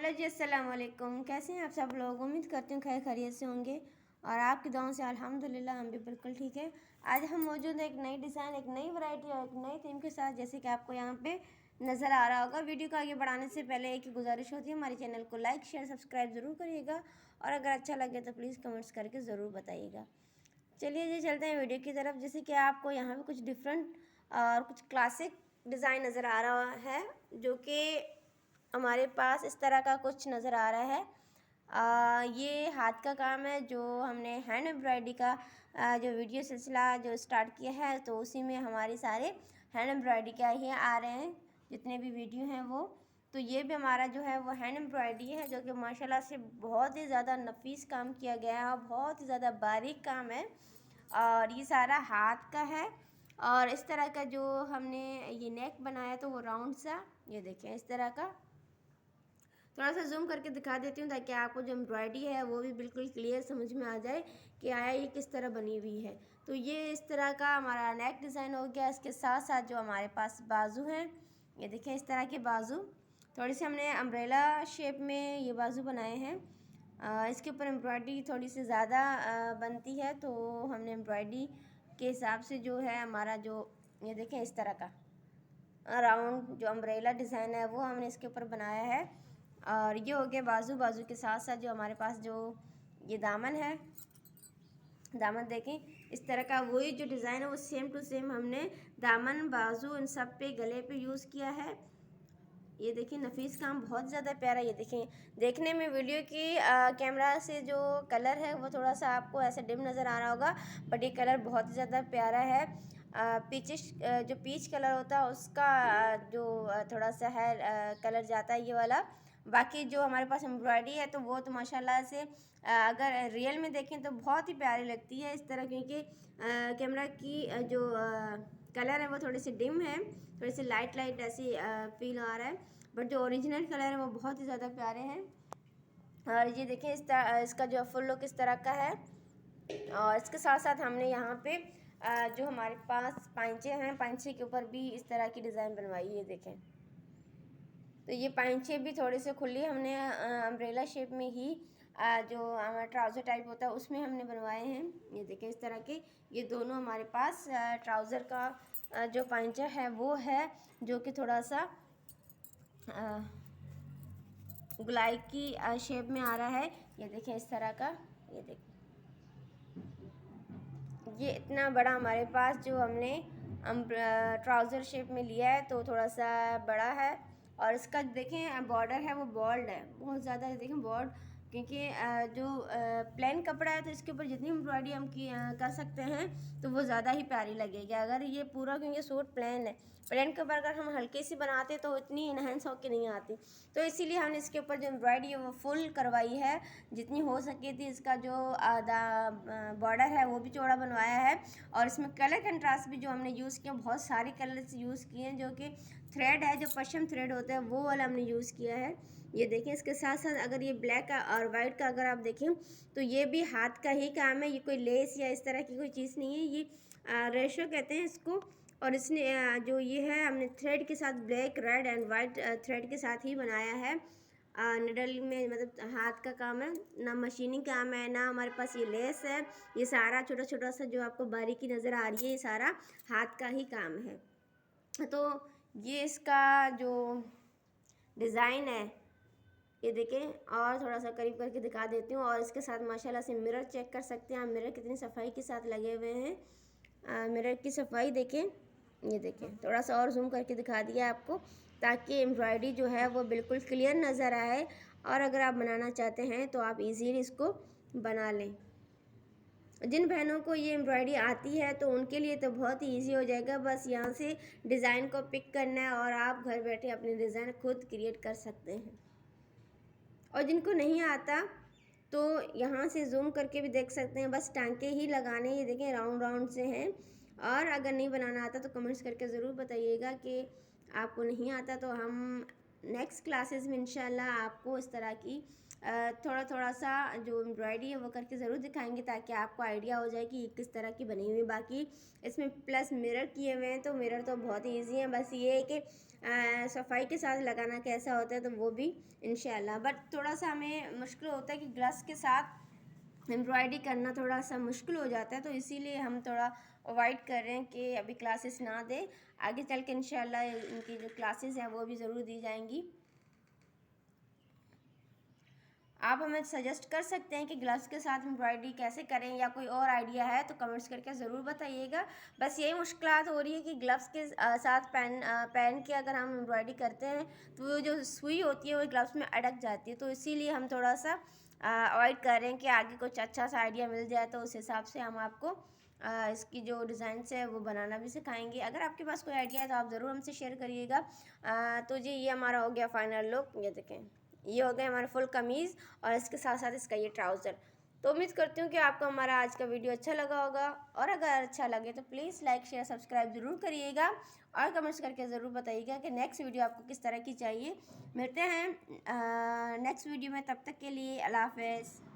Hello जी, अस्सलाम वालेकुम। कैसे हैं आप सब लोग? उम्मीद करती हूँ खैर खैरियत से होंगे और आपकी दुआओं से अल्हम्दुलिल्लाह हम भी बिल्कुल ठीक है। आज हम मौजूद हैं एक नई डिज़ाइन, एक नई वैरायटी और एक नई थीम के साथ, जैसे कि आपको यहाँ पे नज़र आ रहा होगा। वीडियो को आगे बढ़ाने से पहले एक ही गुजारिश होती है, हमारे चैनल को लाइक शेयर सब्सक्राइब ज़रूर करिएगा और अगर अच्छा लगे तो प्लीज़ कमेंट्स करके ज़रूर बताइएगा। चलिए जी, चलते हैं वीडियो की तरफ। जैसे कि आपको यहाँ पे कुछ डिफरेंट और कुछ क्लासिक डिज़ाइन नज़र आ रहा है, जो कि हमारे पास इस तरह का कुछ नज़र आ रहा है। ये हाथ का काम है, जो हमने हैंड एम्ब्रॉयडरी का जो वीडियो सिलसिला जो स्टार्ट किया है, तो उसी में हमारे सारे हैंड एम्ब्रॉयडरी का ही आ रहे हैं, जितने भी वीडियो हैं वो। तो ये भी हमारा जो है वो हैंड एम्ब्रॉयडरी है, जो कि माशाल्लाह से बहुत ही ज़्यादा नफीस काम किया गया है और बहुत ही ज़्यादा बारीक काम है। और ये सारा हाथ का है। और इस तरह का जो हमने ये नेक बनाया तो वो राउंड सा, ये देखें इस तरह का। थोड़ा सा जूम करके दिखा देती हूँ ताकि आपको जो एम्ब्रॉयडरी है वो भी बिल्कुल क्लियर समझ में आ जाए कि आया ये किस तरह बनी हुई है। तो ये इस तरह का हमारा नेक डिज़ाइन हो गया। इसके साथ साथ जो हमारे पास बाजू हैं, ये देखें इस तरह के बाजू। थोड़ी सी हमने अम्ब्रेला शेप में ये बाजू बनाए हैं। इसके ऊपर एम्ब्रॉयडरी थोड़ी सी ज़्यादा बनती है, तो हमने एम्ब्रॉयडरी के हिसाब से जो है हमारा जो ये देखें इस तरह का राउंड जो अम्ब्रेला डिज़ाइन है वो हमने इसके ऊपर बनाया है। और ये हो गया बाजू। बाजू के साथ साथ जो हमारे पास जो ये दामन है, दामन देखें इस तरह का वही जो डिज़ाइन है वो सेम टू सेम हमने दामन बाजू इन सब पे गले पे यूज़ किया है। ये देखिए नफीस काम बहुत ज़्यादा प्यारा। ये देखें, देखने में वीडियो की कैमरा से जो कलर है वो थोड़ा सा आपको ऐसे डिम नज़र आ रहा होगा, बट ये कलर बहुत ज़्यादा प्यारा है। पीचिश जो पीच कलर होता है उसका जो थोड़ा सा है कलर जाता है ये वाला। बाकी जो हमारे पास एम्ब्रॉयडरी है तो वो तो माशाल्लाह से अगर रियल में देखें तो बहुत ही प्यारी लगती है इस तरह, क्योंकि कैमरा की जो कलर है वो थोड़ी सी डिम है, थोड़ी सी लाइट लाइट ऐसी फील आ रहा है, बट जो ओरिजिनल कलर है वो बहुत ही ज़्यादा प्यारे हैं। और ये देखें इसका जो फुल लुक इस तरह का है। और इसके साथ साथ हमने यहाँ पे जो हमारे पास पाइंचे हैं, पाइंचे के ऊपर भी इस तरह की डिज़ाइन बनवाई है। ये देखें, तो ये पाइंचे भी थोड़े से खुली हमने अम्ब्रेला शेप में ही जो हमारा ट्राउज़र टाइप होता है उसमें हमने बनवाए हैं। ये देखें इस तरह के ये दोनों हमारे पास ट्राउज़र का जो पाइंचा है वो है, जो कि थोड़ा सा गुलाई की शेप में आ रहा है। ये देखें इस तरह का, ये देखें ये इतना बड़ा हमारे पास जो हमने ट्राउज़र शेप में लिया है, तो थोड़ा सा बड़ा है। और इसका देखें बॉर्डर है वो बॉल्ड है बहुत ज़्यादा। देखें बॉर्ड, क्योंकि जो प्लेन कपड़ा है तो इसके ऊपर जितनी एम्ब्रॉयडरी हम कर सकते हैं तो वो ज़्यादा ही प्यारी लगेगी। अगर ये पूरा, क्योंकि सूट प्लेन है, प्लेन के ऊपर अगर हम हल्की सी बनाते तो इतनी इन्हेंस होकर नहीं आती, तो इसीलिए हमने इसके ऊपर जो एम्ब्रॉयडरी है वो फुल करवाई है जितनी हो सके थी। इसका जो आधा बॉर्डर है वो भी चौड़ा बनवाया है। और इसमें कलर कंट्रास्ट भी जो हमने यूज़ किया, बहुत सारे कलर्स यूज़ किए हैं, जो कि थ्रेड है जो पश्चिम थ्रेड होता है वो वाला हमने यूज़ किया है। ये देखें इसके साथ साथ अगर ये ब्लैक और वाइट का अगर आप देखें तो ये भी हाथ का ही काम है, ये कोई लेस या इस तरह की कोई चीज़ नहीं है, ये रेशो कहते हैं इसको। और इसने जो ये है हमने थ्रेड के साथ black red and white thread के साथ ही बनाया है। निडल में मतलब हाथ का काम है, ना मशीनिंग काम है, ना हमारे पास ये लेस है। ये सारा छोटा छोटा सा जो आपको बारीकी नज़र आ रही है ये सारा हाथ का ही काम है। तो ये इसका जो डिज़ाइन है ये देखें, और थोड़ा सा करीब करके दिखा देती हूँ। और इसके साथ माशाल्लाह से मिरर चेक कर सकते हैं आप, मिरर कितनी सफाई के साथ लगे हुए हैं। मिरर की सफाई देखें, ये देखें, थोड़ा सा और जूम करके दिखा दिया आपको ताकि एम्ब्रॉयडरी जो है वो बिल्कुल क्लियर नज़र आए। और अगर आप बनाना चाहते हैं तो आप इजीली इसको बना लें। जिन बहनों को ये एम्ब्रॉयडरी आती है तो उनके लिए तो बहुत ही ईजी हो जाएगा, बस यहाँ से डिज़ाइन को पिक करना है और आप घर बैठे अपने डिज़ाइन खुद क्रिएट कर सकते हैं। और जिनको नहीं आता तो यहाँ से जूम करके भी देख सकते हैं, बस टांके ही लगाने, ये देखें राउंड राउंड से हैं। और अगर नहीं बनाना आता तो कमेंट्स करके ज़रूर बताइएगा कि आपको नहीं आता, तो हम नेक्स्ट क्लासेस में इंशाल्लाह आपको इस तरह की थोड़ा थोड़ा सा जो एम्ब्रॉयडरी है वो करके ज़रूर दिखाएंगे, ताकि आपको आइडिया हो जाए कि किस तरह की बनी हुई है। बाकी इसमें प्लस मिरर किए हुए हैं, तो मिरर तो बहुत ही ईजी है, बस ये है कि सफाई के साथ लगाना कैसा होता है तो वो भी इंशाल्लाह। बट थोड़ा सा हमें मुश्किल होता है कि ग्लव्स के साथ एम्ब्रॉयडरी करना थोड़ा सा मुश्किल हो जाता है, तो इसीलिए हम थोड़ा अवॉइड कर रहे हैं कि अभी क्लासेस ना दें। आगे चल के इंशाल्लाह इनकी जो क्लासेस हैं वो भी ज़रूर दी जाएंगी। आप हमें सजेस्ट कर सकते हैं कि ग्लव्स के साथ एम्ब्रॉयडरी कैसे करें, या कोई और आइडिया है तो कमेंट्स करके ज़रूर बताइएगा। बस यही मुश्किलात हो रही है कि ग्लव्स के साथ पेन के अगर हम एम्ब्रॉयडरी करते हैं तो वो जो सुई होती है वो ग्लव्स में अटक जाती है, तो इसीलिए हम थोड़ा सा अवॉइड कर रहे हैं कि आगे कुछ अच्छा सा आइडिया मिल जाए तो उस हिसाब से हम आपको इसकी जो डिज़ाइंस है वो बनाना भी सिखाएंगे। अगर आपके पास कोई आइडिया है तो आप ज़रूर हमसे शेयर करिएगा। तो जी ये हमारा हो गया फाइनल लुक, ये देखें ये हो गया हमारा फुल कमीज़ और इसके साथ साथ इसका ये ट्राउज़र। तो उम्मीद करती हूँ कि आपको हमारा आज का वीडियो अच्छा लगा होगा, और अगर अच्छा लगे तो प्लीज़ लाइक शेयर सब्सक्राइब ज़रूर करिएगा और कमेंट्स करके ज़रूर बताइएगा कि नेक्स्ट वीडियो आपको किस तरह की चाहिए। मिलते हैं नेक्स्ट वीडियो में, तब तक के लिए अल्लाह हाफ़िज़।